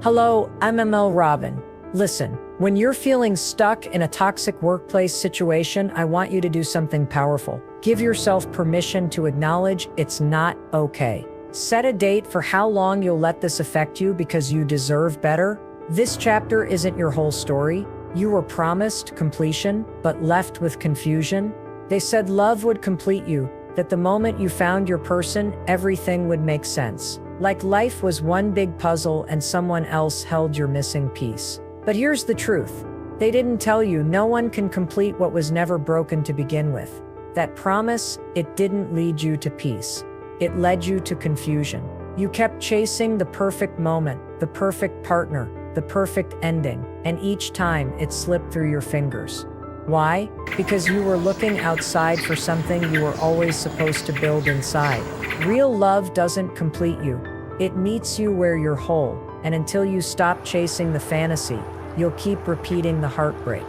Hello, I'm Robin. Listen, when you're feeling stuck in a toxic workplace situation, I want you to do something powerful. Give yourself permission to acknowledge it's not okay. Set a date for how long you'll let this affect you because you deserve better. This chapter isn't your whole story. You were promised completion, but left with confusion. They said love would complete you, that the moment you found your person, everything would make sense. Like life was one big puzzle and someone else held your missing piece. But here's the truth. They didn't tell you no one can complete what was never broken to begin with. That promise, it didn't lead you to peace. It led you to confusion. You kept chasing the perfect moment, the perfect partner, the perfect ending, and each time it slipped through your fingers. Why? Because you were looking outside for something you were always supposed to build inside. Real love doesn't complete you. It meets you where you're whole, and until you stop chasing the fantasy, you'll keep repeating the heartbreak.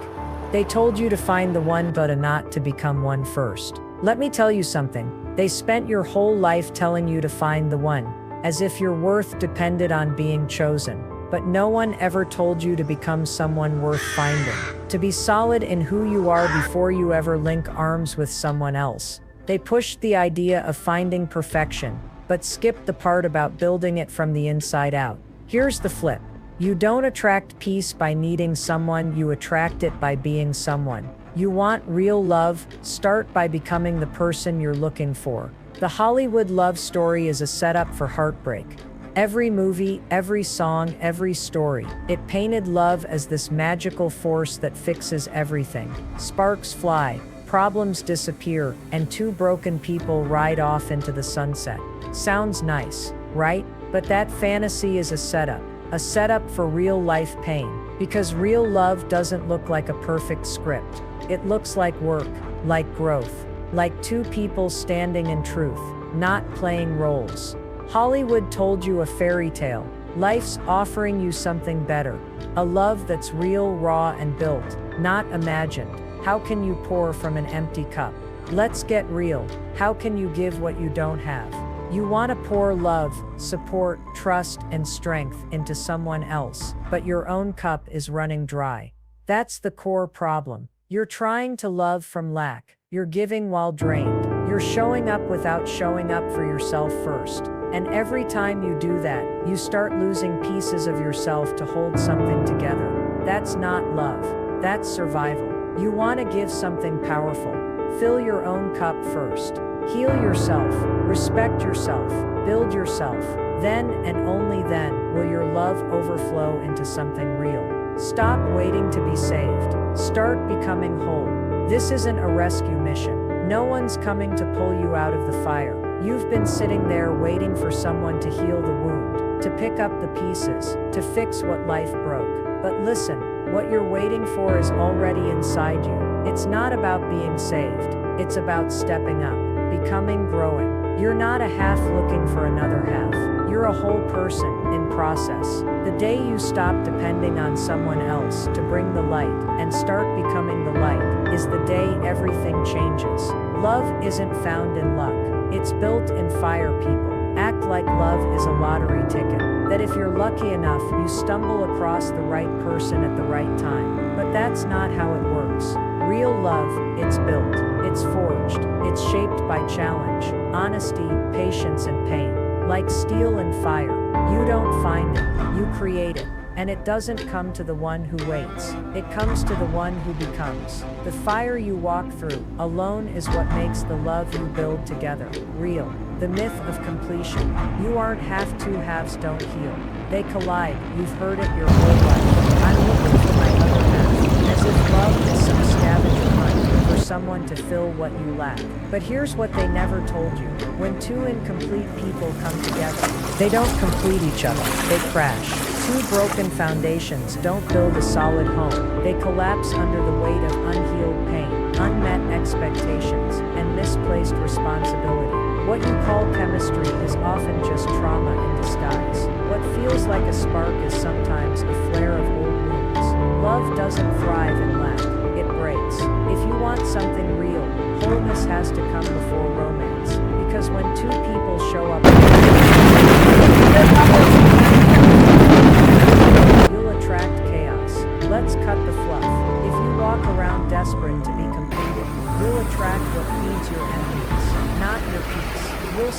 They told you to find the one but not to become one first. Let me tell you something. They spent your whole life telling you to find the one, as if your worth depended on being chosen. But no one ever told you to become someone worth finding, to be solid in who you are before you ever link arms with someone else. They pushed the idea of finding perfection, but skipped the part about building it from the inside out. Here's the flip. You don't attract peace by needing someone, you attract it by being someone. You want real love? Start by becoming the person you're looking for. The Hollywood love story is a setup for heartbreak. Every movie, every song, every story, it painted love as this magical force that fixes everything. Sparks fly, problems disappear, and two broken people ride off into the sunset. Sounds nice, right? But that fantasy is a setup for real-life pain. Because real love doesn't look like a perfect script. It looks like work, like growth, like two people standing in truth, not playing roles. Hollywood told you a fairy tale. Life's offering you something better. A love that's real, raw, and built, not imagined. How can you pour from an empty cup? Let's get real. How can you give what you don't have? You want to pour love, support, trust, and strength into someone else, but your own cup is running dry. That's the core problem. You're trying to love from lack. You're giving while drained. You're showing up without showing up for yourself first. And every time you do that, you start losing pieces of yourself to hold something together. That's not love. That's survival. You want to give something powerful. Fill your own cup first. Heal yourself. Respect yourself. Build yourself. Then and only then will your love overflow into something real. Stop waiting to be saved. Start becoming whole. This isn't a rescue mission. No one's coming to pull you out of the fire. You've been sitting there waiting for someone to heal the wound, to pick up the pieces, to fix what life broke. But listen, what you're waiting for is already inside you. It's not about being saved. It's about stepping up, becoming, growing. You're not a half looking for another half. You're a whole person in process. The day you stop depending on someone else to bring the light and start becoming the light is the day everything changes. Love isn't found in luck. It's built in fire, people. Act like love is a lottery ticket. That if you're lucky enough, you stumble across the right person at the right time. But that's not how it works. Real love, it's built, it's forged, it's shaped by challenge, honesty, patience, and pain. Like steel and fire, you don't find it, you create it. And it doesn't come to the one who waits. It comes to the one who becomes. The fire you walk through alone is what makes the love you build together real. The myth of completion. You aren't half, two halves don't heal. They collide. You've heard it your whole life. I'm looking for my other half. As if love is some scavenger hunt for someone to fill what you lack. But here's what they never told you. When two incomplete people come together, they don't complete each other. They crash. Two broken foundations don't build a solid home. They collapse under the weight of unhealed pain, unmet expectations, and misplaced responsibility. What you call chemistry is often just trauma in disguise. What feels like a spark is sometimes a flare of old wounds. Love doesn't thrive in lack. It breaks. If you want something real, wholeness has to come before romance. Because when two people show up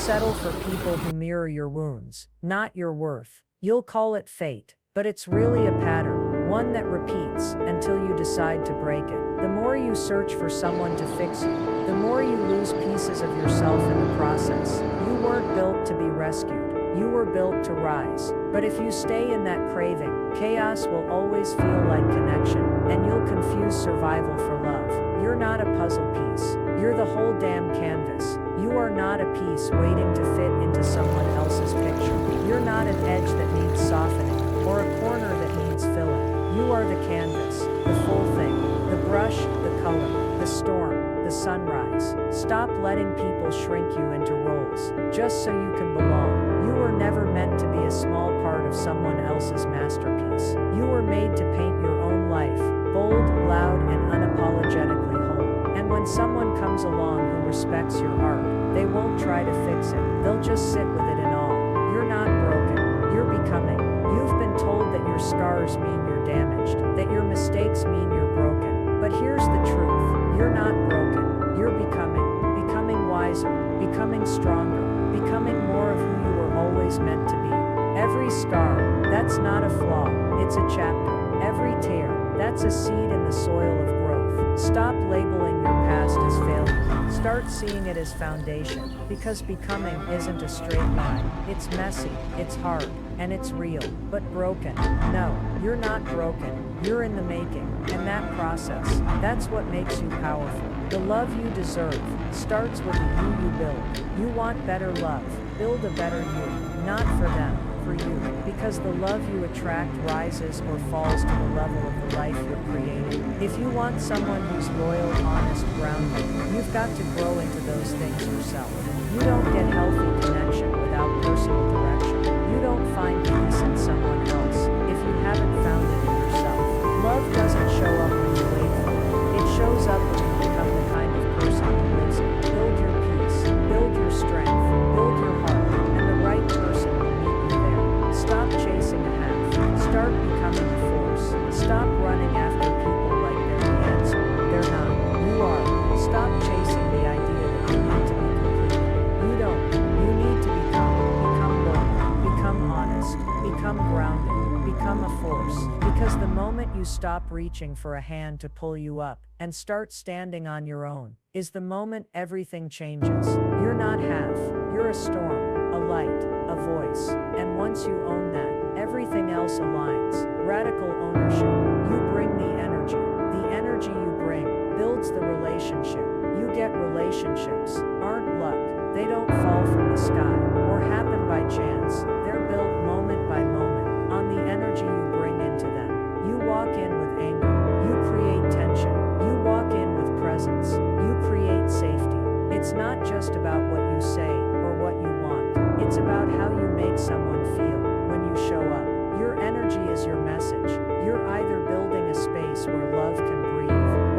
settle for people who mirror your wounds, not your worth. You'll call it fate, but it's really a pattern, one that repeats until you decide to break it. The more you search for someone to fix you, the more you lose pieces of yourself in the process. You weren't built to be rescued. You were built to rise. But if you stay in that craving, chaos will always feel like connection, and you'll confuse survival for love. You're not a puzzle piece. You're the whole damn canvas. You are not a piece waiting to fit into someone else's picture. You're not an edge that needs softening, or a corner that needs filling. You are the canvas, the full thing, the brush, the color, the storm, the sunrise. Stop letting people shrink you into roles, just so you can belong. You were never meant to be a small part of someone else's masterpiece. You were made to paint your own life, bold, loud, and unapologetically whole. And when someone comes along who respects your art, they won't try to fix it. They'll just sit with it in awe. You're not broken. You're becoming. You've been told that your scars mean you're damaged, that your mistakes mean you're broken. But here's the truth. You're not broken. You're becoming. Becoming wiser. Becoming stronger. Becoming more of who you were always meant to be. Every scar, that's not a flaw. It's a chapter. Every tear, that's a seed in the soil of growth. Stop labeling your past as failure. Start seeing it as foundation, because becoming isn't a straight line. It's messy, it's hard, and it's real. But broken? No, you're not broken. You're in the making, and that process, that's what makes you powerful. The love you deserve starts with the you build. You want better love. Build a better you, not for them, for you, because the love you attract rises or falls to the level of the life you're creating. If you want someone who's loyal, honest, grounded, you've got to grow into those things yourself. You don't get healthy connection without personal direction. You don't find peace in someone else if you haven't found it in yourself. Love doesn't show up when you wait for it. It shows up when you become the kind of person who lives it. Build your peace, build your strength, build your heart, and the right person will meet you there. Stop chasing a half. Start becoming a force. Stop running after people like they're the answer. They're not. You are. Stop chasing the idea that you need to be completed. You don't. You need to become. Become loyal. Become honest. Become grounded. Become a force. Because the moment you stop reaching for a hand to pull you up and start standing on your own, is the moment everything changes. You're not half. You're a storm, a light, a voice. And once you own that, everything else aligns. Radical ownership. You bring the energy. The energy you bring builds the relationship. You get relationships. Aren't luck. They don't fall from the sky or happen by chance. They're built moment by moment on the energy you bring into them. You walk in with anger. You create tension. You walk in with presence. You create safety. It's not just about what you say or what you want. It's about how you make someone feel when you show up. Your energy is your message. You're either building a space where love can breathe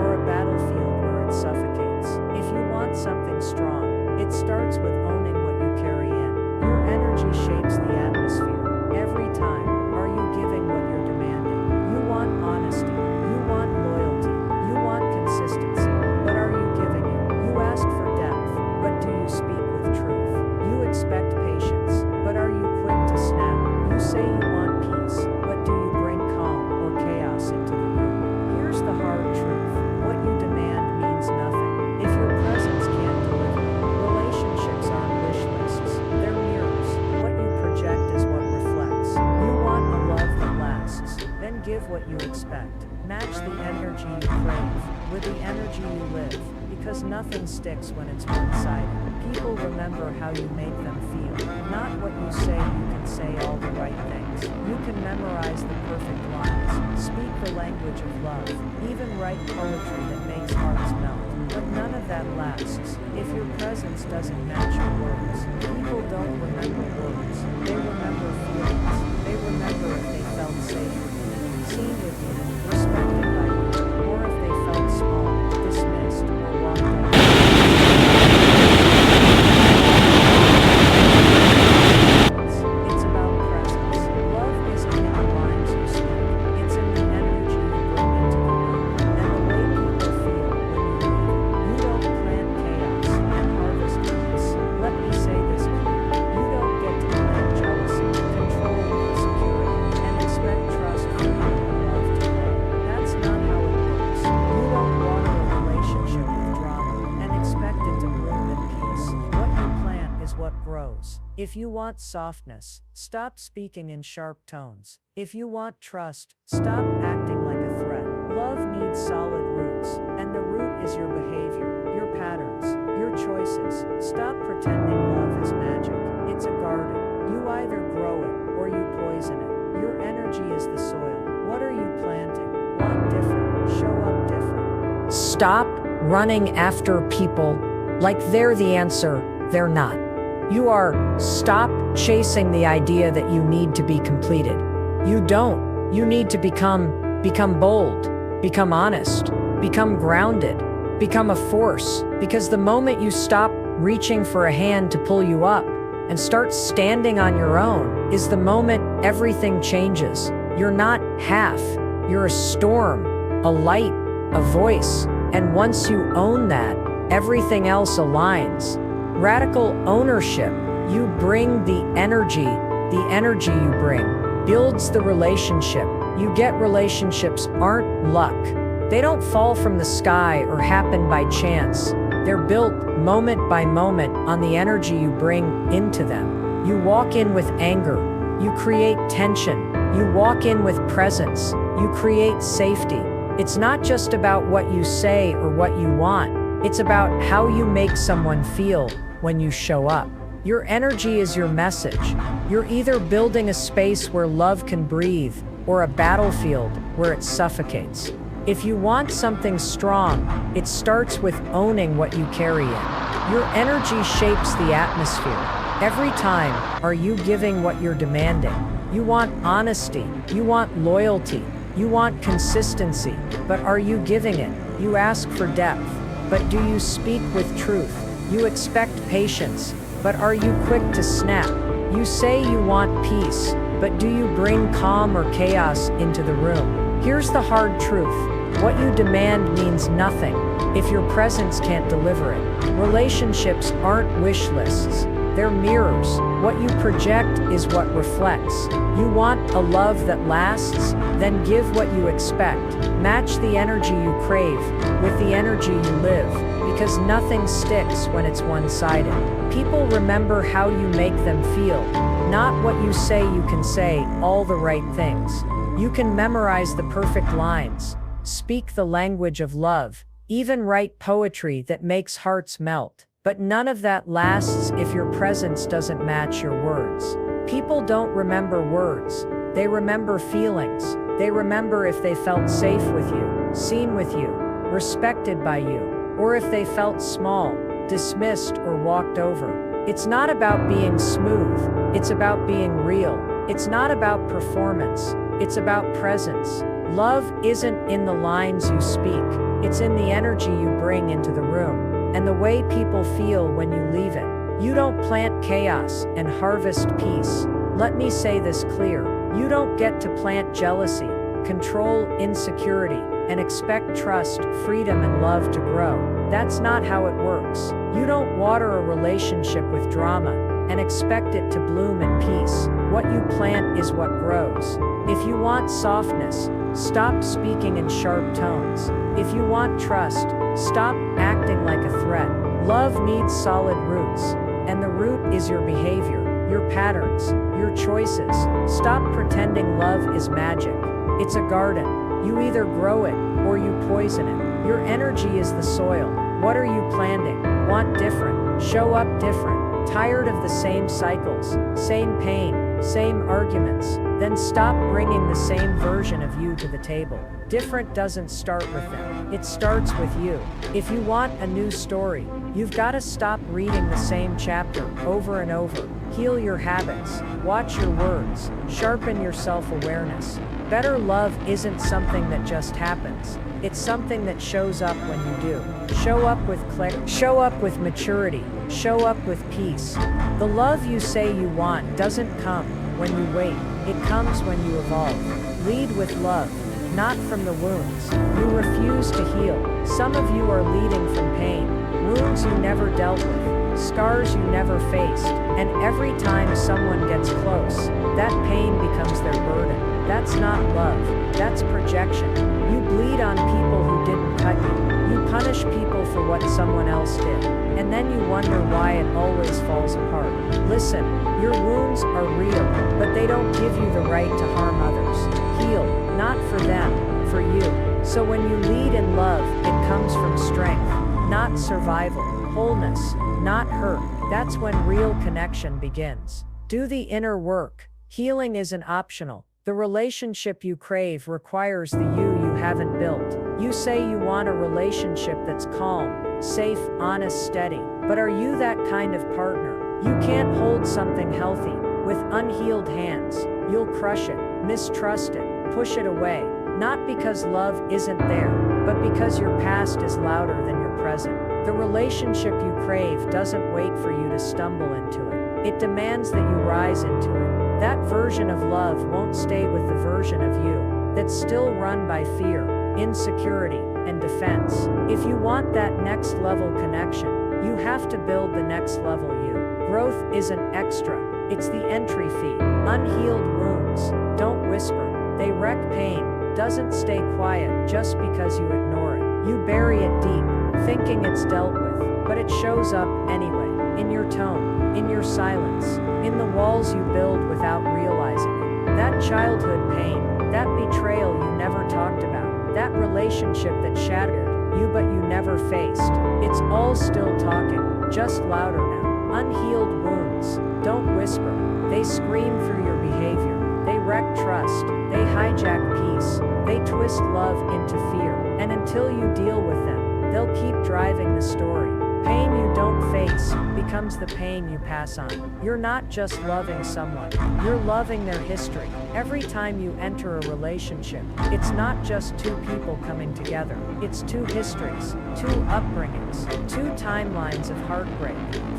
or a battlefield where it suffocates. If you want something strong, it starts with owning what you carry in. Your energy shapes the atmosphere. Every time, are you giving what you're demanding? You want honesty. You want loyalty. You want consistency. But are you giving it? You ask for depth, but do you speak with truth? You expect patience, but are you quick to snap? You say you want peace, but do you bring calm or chaos into the room? Here's the hard truth. What you demand means nothing if your presence can't deliver. Relationships aren't wish lists. They're mirrors. What you project is what reflects. You want a love that lasts. Then give what you expect. Match the energy you crave with the energy you live, because nothing sticks when it's one-sided. People remember how you make them feel, not what you say. You can say all the right things. You can memorize the perfect lines, speak the language of love, even write poetry that makes hearts melt. But none of that lasts if your presence doesn't match your words. People don't remember words. They remember feelings. They remember if they felt safe with you, seen with you, respected by you, or if they felt small, dismissed, or walked away. It's about presence. Love isn't in the lines you speak. It's in the energy you bring into the room, and the way people feel when you leave. You don't plant chaos and harvest peace. Let me say this If you want softness, stop speaking in sharp tones. If you want trust, stop acting like a threat. Love needs solid roots, and the root is your behavior, your patterns, your choices. Stop pretending love is magic. It's a garden. You either grow it or you poison it. Your energy is the soil. What are you planting? Want different. Show up different. Stop running after people like they're the answer. They're not. You are. Stop chasing the idea that you need to be completed. You don't. You need to become bold, become honest, become grounded, become a force. Because the moment you stop reaching for a hand to pull you up and start standing on your own is the moment everything changes. You're not half. You're a storm, a light, a voice. And once you own that, everything else aligns. Radical ownership. You bring the energy you bring builds the relationship. You get relationships aren't luck. They don't fall from the sky or happen by chance. They're built moment by moment on the energy you bring into them. You walk in with anger. You create tension. You walk in with presence. You create safety. It's not just about what you say or what you want. It's about how you make someone feel when you show up. Your energy is your message. You're either building a space where love can breathe or a battlefield where it suffocates. If you want something strong, it starts with owning what you carry in. Your energy shapes the atmosphere. Every time, are you giving what you're demanding? You want honesty. You want loyalty. You want consistency. But are you giving it? You ask for depth. But do you speak with truth? You expect patience, but are you quick to snap? You say you want peace, but do you bring calm or chaos into the room? Here's the hard truth. What you demand means nothing if your presence can't deliver it. Relationships aren't wish lists. They're mirrors. What you project is what reflects. You want a love that lasts? Then give what you expect. Match the energy you crave with the energy you live, because nothing sticks when it's one-sided. People remember how you make them feel, not what you say. You can say all the right things. You can memorize the perfect lines, speak the language of love, even write poetry that makes hearts melt. But none of that lasts if your presence doesn't match your words. People don't remember words. They remember feelings. They remember if they felt safe with you, seen with you, respected by you, or if they felt small, dismissed, or walked over. It's not about being smooth. It's about being real. It's not about performance. It's about presence. Love isn't in the lines you speak. It's in the energy you bring into the room and the way people feel when you leave it. You don't plant chaos and harvest peace. Let me say this clear. You don't get to plant jealousy, control, insecurity, and expect trust, freedom, and love to grow. That's not how it works. You don't water a relationship with drama and expect it to bloom in peace. What you plant is what grows. If you want softness, stop speaking in sharp tones. If you want trust, stop acting like a threat. Love needs solid roots, and the root is your behavior, your patterns, your choices. Stop pretending love is magic. It's a garden. You either grow it or you poison it. Your energy is the soil. What are you planting? Want different. Show up different. Tired of the same cycles, same pain, same arguments? Then stop bringing the same version of you to the table. Different doesn't start with them. It starts with you. If you want a new story, you've got to stop reading the same chapter over and over. Heal your habits. Watch your words. Sharpen your self-awareness. Better love isn't something that just happens. It's something that shows up when you do. Show up with clarity. Show up with maturity. Show up with peace. The love you say you want doesn't come when you wait. It comes when you evolve. Lead with love, not from the wounds you refuse to heal. Some of you are leading from pain, wounds you never dealt with, scars you never faced, and every time someone gets close, that pain becomes their burden. That's not love, that's projection. You bleed on people who didn't cut you. You punish people for what someone else did. And then you wonder why it always falls apart. Listen, your wounds are real, but they don't give you the right to harm others. Heal, not for them, for you. So when you lead in love, it comes from strength, not survival. Wholeness, not hurt. That's when real connection begins. Do the inner work. Healing isn't optional. The relationship you crave requires the you haven't built. You say you want a relationship that's calm, safe, honest, steady. But are you that kind of partner? You can't hold something healthy with unhealed hands. You'll crush it, mistrust it, push it away. Not because love isn't there, but because your past is louder than your present. The relationship you crave doesn't wait for you to stumble into it. It demands that you rise into it. That version of love won't stay with the version of you that's still run by fear, insecurity, and defense. If you want that next level connection, you have to build the next level you. Growth isn't extra, it's the entry fee. Unhealed wounds don't whisper, they wreak pain. Doesn't stay quiet just because you ignore it. You bury it deep, thinking it's dealt with, but it shows up anyway, in your tone, in your silence, in the walls you build without realizing it. That childhood pain, that betrayal you never talked about, that relationship that shattered you but you never faced, it's all still talking, just louder now. Unhealed wounds don't whisper, they scream through your behavior. They wreck trust, they hijack peace, they twist love into fear, and until you deal with them, they'll keep driving the story. Pain you don't face becomes the pain you pass on. You're not just loving someone, you're loving their history. Every time you enter a relationship, it's not just two people coming together, it's two histories, two upbringings, two timelines of heartbreak,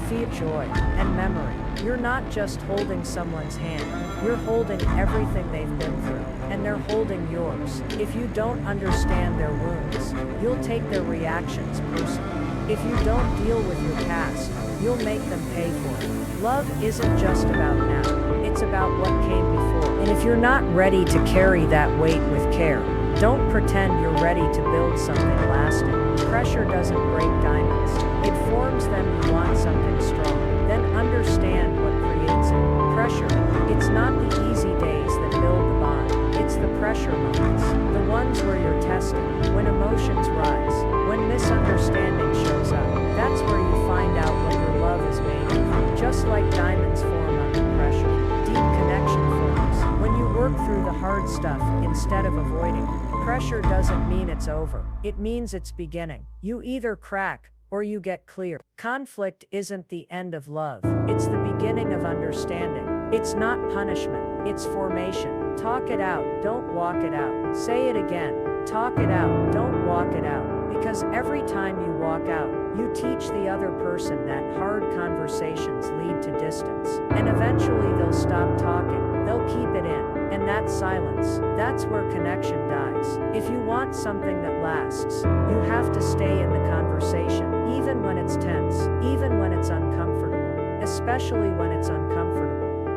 fear, joy, and memory. You're not just holding someone's hand, you're holding everything they've been through, and they're holding yours. If you don't understand their wounds, you'll take their reactions personally. If you don't deal with your past, you'll make them pay for it. Love isn't just about now, it's about what came before. And if you're not ready to carry that weight with care, don't pretend you're ready to build something lasting. Pressure doesn't break diamonds, it forms them. You want something strong, then understand what creates it. Pressure, it's not the easy days that build the bond, it's the pressure moments, the ones where you're tested, when emotions rise, when misunderstanding shows up. That's where you find out what your love is made of. Just like diamonds form under pressure, deep connection forms when you work through the hard stuff instead of avoiding it. Pressure doesn't mean it's over, it means it's beginning. You either crack or you get clear. Conflict isn't the end of love, it's the beginning of understanding. It's not punishment, it's formation. Talk it out, don't walk it out. Say it again, talk it out, don't walk it out. Because every time you walk out, you teach the other person that hard conversations lead to distance. And eventually they'll stop talking, they'll keep it in. And that silence, that's where connection dies. If you want something that lasts, you have to stay in the conversation, even when it's tense, even when it's uncomfortable, especially when it's uncomfortable.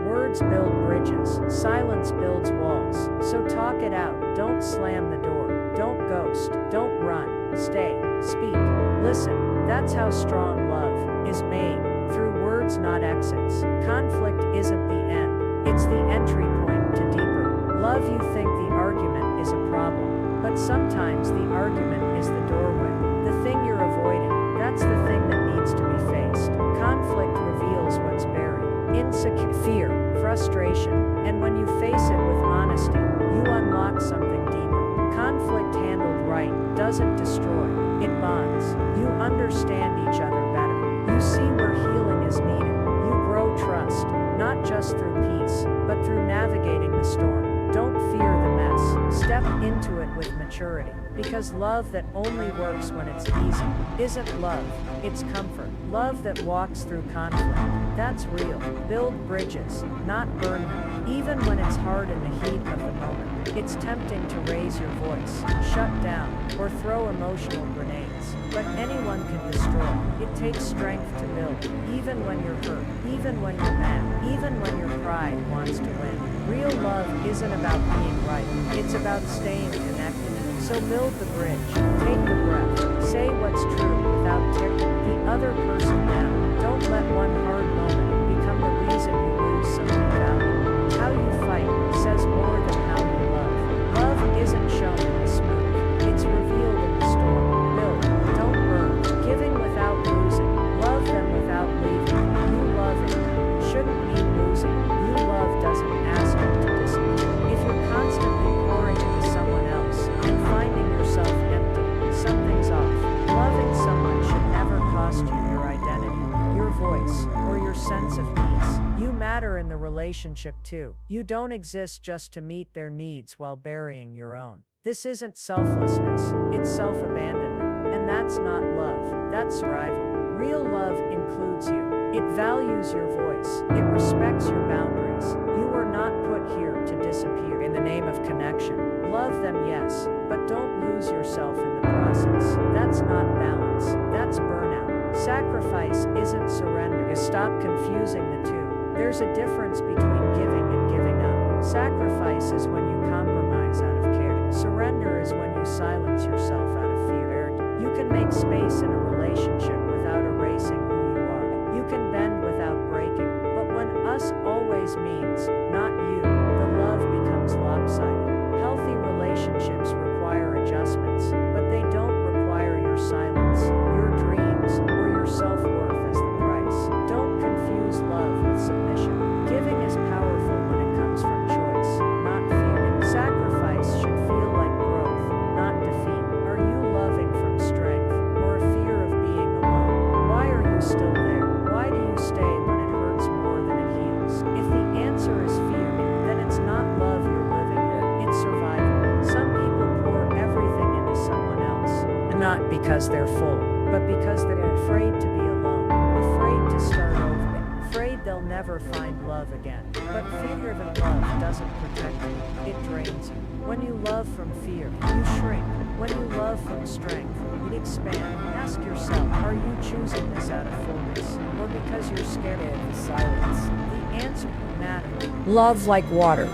Words build bridges, silence builds walls. So talk it out, don't slam the door, don't ghost, don't run, stay, speak, listen. That's how strong love is made, through words, not exits. Conflict isn't the end, it's the entry point to deeper love. You think the argument is a problem, but sometimes the argument is the doorway. The thing you're avoiding, that's the thing that needs to be faced. Conflict reveals what's buried, insecurity, fear, frustration, and when you face it with honesty, you unlock something deeper. Conflict handled right doesn't destroy, it bonds. You understand each other better. You see where healing is needed. You grow trust, not just through peace, but through navigating the storm. Don't fear the mess. Step into it with maturity. Because love that only works when it's easy isn't love, it's comfort. Love that walks through conflict, that's real. Build bridges, not burn them. Even when it's hard in the heat of the moment, it's tempting to raise your voice, shut down, or throw emotional grenades. ends, but anyone can destroy. It takes strength to build, even when you're hurt, even when you're mad, even when your pride wants to win. Real love isn't about being right, it's about staying connected. So build the bridge, take the breath, say what's true without tearing the other person down. Don't let one hard moment become the reason you lose something valuable. How you fight says more than how you love. Love isn't shown in the smooth, it's revealed in the storm. Build, don't burn, giving without losing, love them without leaving. You loving shouldn't mean losing. You love doesn't ask you to disappear. If you're constantly pouring into someone else and finding yourself empty, something's off. Loving someone should never cost you your identity, your voice, or your sense of peace. You matter in the relationship too. You don't exist just to meet their needs while burying your own. This isn't selflessness, it's self-abandonment. And that's not love, that's survival. Real love includes you. It values your voice. It respects your boundaries. You were not put here to disappear in the name of connection. Love them, yes, but don't lose yourself in the process. That's not balance. That's burnout. Sacrifice isn't surrender. Stop confusing the two. There's a difference between giving and giving up. Sacrifice is when you compromise out of care. Surrender is when you silence yourself out of fear. You can make space in a relationship without erasing who you are. You can bend without breaking. But when us always means not you, the love becomes lopsided. Healthy relationships require adjustments, but they don't require your silence, your dreams, or your self-worth as the price. Don't confuse love with submission. Giving is powerful when it comes from choice, not fear. Sacrifice should feel like growth, not defeat. Are you loving from strength, or a fear of being alone? Why are you still there? Why do you stay when it hurts more than it heals? If the answer is fear, then it's not love you're living in, it's survival. Some people pour everything into someone else, not because they're full, but because they're afraid to be alone, afraid to start over, afraid they'll never find love again. But fear-driven love doesn't protect you, it drains you. When you love from fear, you shrink. When you love from strength, you expand. Ask yourself, are you choosing this out of fullness, or because you're scared of the silence? The answer matters. Love like water.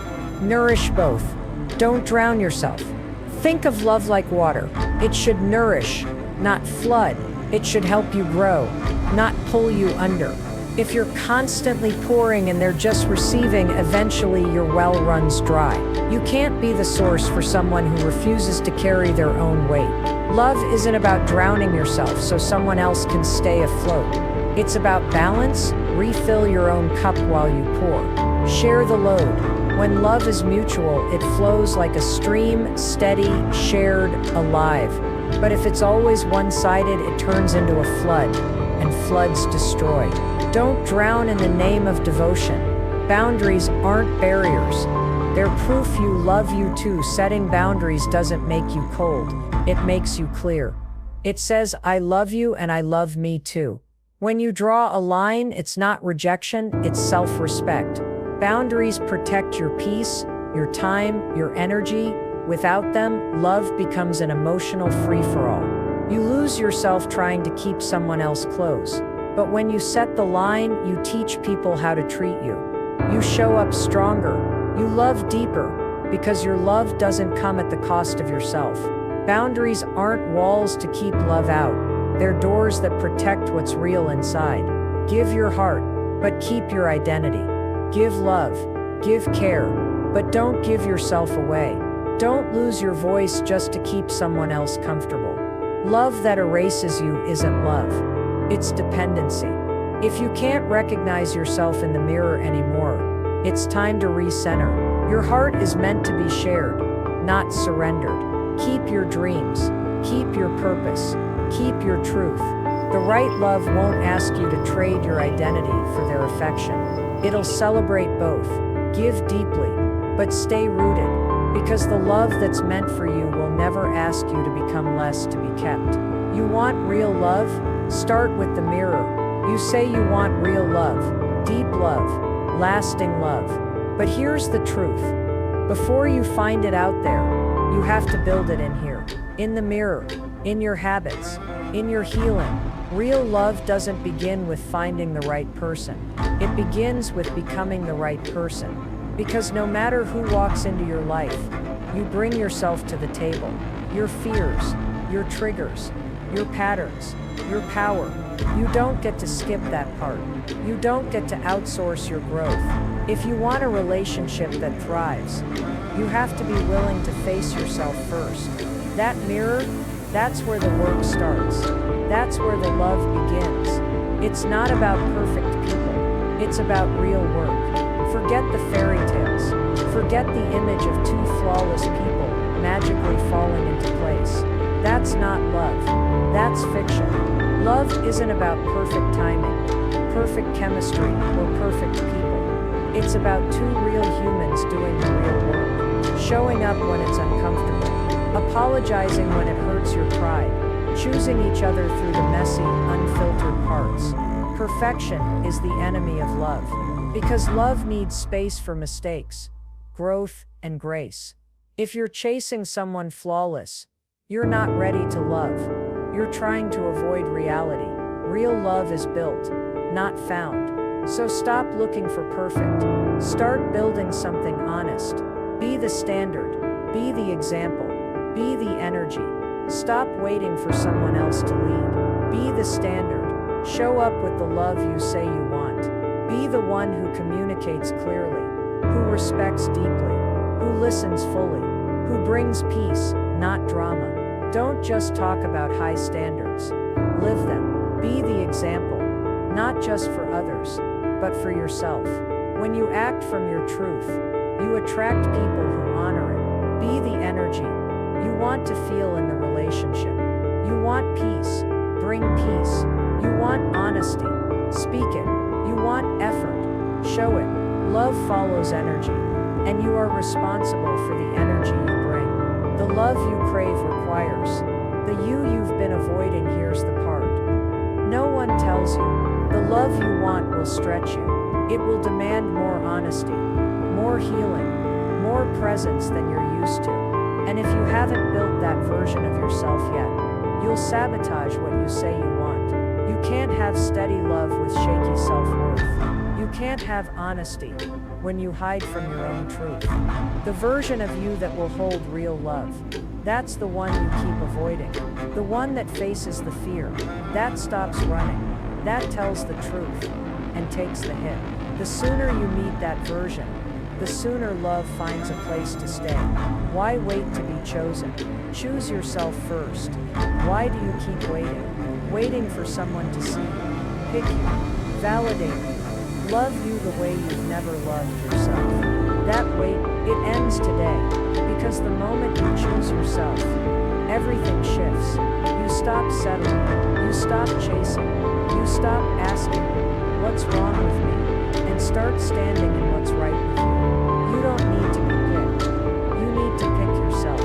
Nourish both. Don't drown yourself. Think of love like water. It should nourish, not flood. It should help you grow, not pull you under. If you're constantly pouring and they're just receiving, eventually your well runs dry. You can't be the source for someone who refuses to carry their own weight. Love isn't about drowning yourself so someone else can stay afloat. It's about balance. Refill your own cup while you pour. Share the load. When love is mutual, it flows like a stream, steady, shared, alive. But if it's always one-sided, it turns into a flood, and floods destroy. Don't drown in the name of devotion. Boundaries aren't barriers. They're proof you love you too. Setting boundaries doesn't make you cold. It makes you clear. It says, I love you and I love me too. When you draw a line, it's not rejection, it's self-respect. Boundaries protect your peace, your time, your energy. Without them, love becomes an emotional free-for-all. You lose yourself trying to keep someone else close. But when you set the line, you teach people how to treat you. You show up stronger. You love deeper, because your love doesn't come at the cost of yourself. Boundaries aren't walls to keep love out. They're doors that protect what's real inside. Give your heart, but keep your identity. Give love, give care, but don't give yourself away. Don't lose your voice just to keep someone else comfortable. Love that erases you isn't love. It's dependency. If you can't recognize yourself in the mirror anymore, it's time to recenter. Your heart is meant to be shared, not surrendered. Keep your dreams. Keep your purpose. Keep your truth. The right love won't ask you to trade your identity for their affection. It'll celebrate both. Give deeply, but stay rooted. Because the love that's meant for you will never ask you to become less to be kept. You want real love? Start with the mirror. You say you want real love, deep love, lasting love. But here's the truth. Before you find it out there, you have to build it in here. In the mirror, in your habits, In your healing, real love doesn't begin with finding the right person. It begins with becoming the right person. Because no matter who walks into your life, you bring yourself to the table. Your fears, your triggers, your patterns, your power. You don't get to skip that part. You don't get to outsource your growth. If you want a relationship that thrives, you have to be willing to face yourself first. That mirror, that's where the work starts. That's where the love begins. It's not about perfect people. It's about real work. Forget the fairy tales. Forget the image of two flawless people magically falling into place. That's not love. That's fiction. Love isn't about perfect timing, perfect chemistry, or perfect people. It's about two real humans doing the real work. Showing up when it's uncomfortable. Apologizing when it hurts your pride. Choosing each other through the messy, unfiltered parts. Perfection is the enemy of love. Because love needs space for mistakes, growth, and grace. If you're chasing someone flawless, you're not ready to love. You're trying to avoid reality. Real love is built, not found. So stop looking for perfect. Start building something honest. Be the standard. Be the example. Be the energy. Stop waiting for someone else to lead. Be the standard. Show up with the love you say you want. Be the one who communicates clearly, who respects deeply, who listens fully, who brings peace, not drama. Don't just talk about high standards. Live them. Be the example, not just for others, but for yourself. When you act from your truth, you attract people who honor it. Be the energy you want to feel in the relationship. You want peace. Bring peace. You want honesty. Speak it. You want effort. Show it. Love follows energy, and you are responsible for the energy you bring. The love you crave requires. The you've been avoiding. Here's the part no one tells you. The love you want will stretch you. It will demand more honesty, more healing, more presence than you're used to. And if you haven't built that version of yourself yet, you'll sabotage what you say you want. You can't have steady love with shaky self-worth. You can't have honesty when you hide from your own truth. The version of you that will hold real love, that's the one you keep avoiding. The one that faces the fear, that stops running, that tells the truth, and takes the hit. The sooner you meet that version, the sooner love finds a place to stay. Why wait to be chosen? Choose yourself first. Why do you keep waiting? Waiting for someone to see you, pick you, validate you, love you the way you've never loved yourself. That wait, it ends today. Because the moment you choose yourself, everything shifts. You stop settling. You stop chasing. You stop asking, what's wrong with me? And start standing in what's right with you. You don't need to be picked. You need to pick yourself.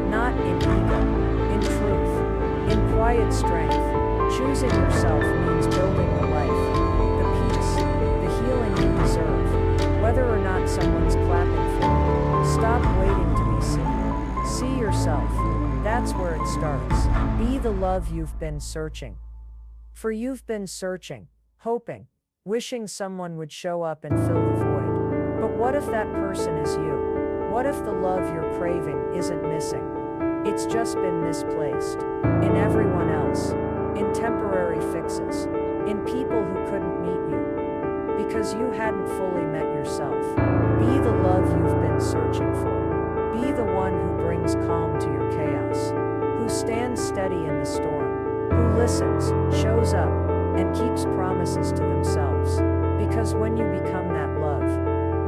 Not in ego, in truth, in quiet strength. Choosing yourself means building the life, the peace, the healing you deserve. Whether or not someone's clapping for you, stop waiting to be seen. See yourself. That's where it starts. Be the love you've been searching. For you've been searching, hoping, wishing someone would show up and fill the void. But what if that person is you? What if the love you're craving isn't missing? It's just been misplaced. In everyone else. In temporary fixes. In people who couldn't meet you. Because you hadn't fully met yourself. Be the love you've been searching for. Be the one who brings calm to your chaos. Who stands steady in the storm. Who listens, shows up, and keeps promises to themselves. Because when you become that love,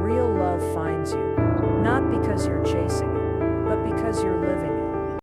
real love finds you. Not because you're chasing it, but because you're living